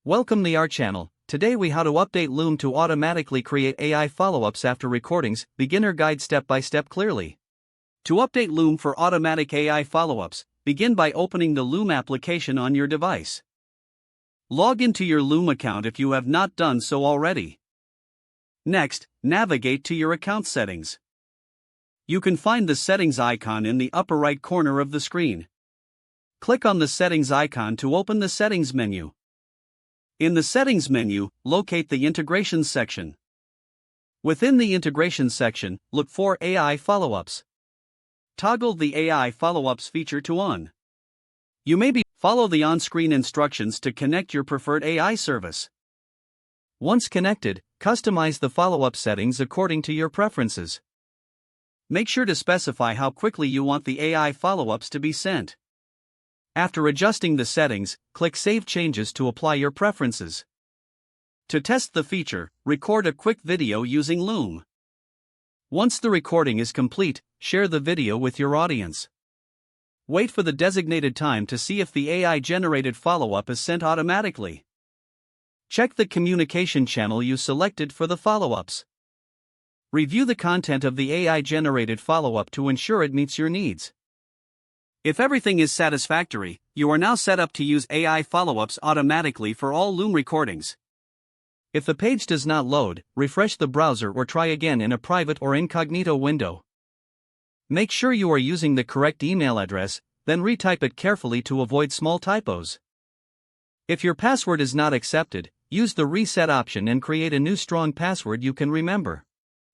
Welcome to our channel. Today we how to update Loom to automatically create AI follow-ups after recordings, beginner guide step by step clearly. To update Loom for automatic AI follow-ups, begin by opening the Loom application on your device. Log into your Loom account if you have not done so already. Next, navigate to your account settings. You can find the settings icon in the upper right corner of the screen. Click on the settings icon to open the settings menu. In the settings menu, locate the integrations section. Within the integrations section, look for AI follow-ups. Toggle the AI follow-ups feature to on. You may follow the on-screen instructions to connect your preferred AI service. Once connected, customize the follow-up settings according to your preferences. Make sure to specify how quickly you want the AI follow-ups to be sent. After adjusting the settings, click Save Changes to apply your preferences. To test the feature, record a quick video using Loom. Once the recording is complete, share the video with your audience. Wait for the designated time to see if the AI-generated follow-up is sent automatically. Check the communication channel you selected for the follow-ups. Review the content of the AI-generated follow-up to ensure it meets your needs. If everything is satisfactory, you are now set up to use AI follow-ups automatically for all Loom recordings. If the page does not load, refresh the browser or try again in a private or incognito window. Make sure you are using the correct email address, then retype it carefully to avoid small typos. If your password is not accepted, use the reset option and create a new strong password you can remember.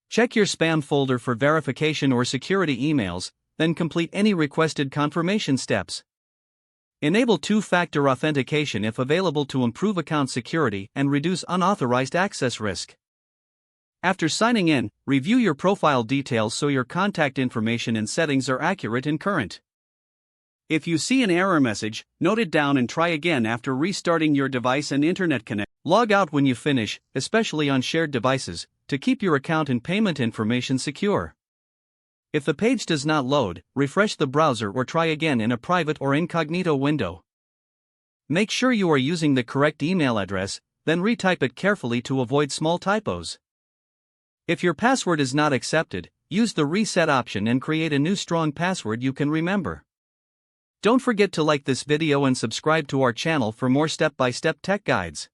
Check your spam folder for verification or security emails, then complete any requested confirmation steps. Enable two-factor authentication if available to improve account security and reduce unauthorized access risk. After signing in, review your profile details so your contact information and settings are accurate and current. If you see an error message, note it down and try again after restarting your device and internet connection. Log out when you finish, especially on shared devices, to keep your account and payment information secure. If the page does not load, refresh the browser or try again in a private or incognito window. Make sure you are using the correct email address, then retype it carefully to avoid small typos. If your password is not accepted, use the reset option and create a new strong password you can remember. Don't forget to like this video and subscribe to our channel for more step-by-step tech guides.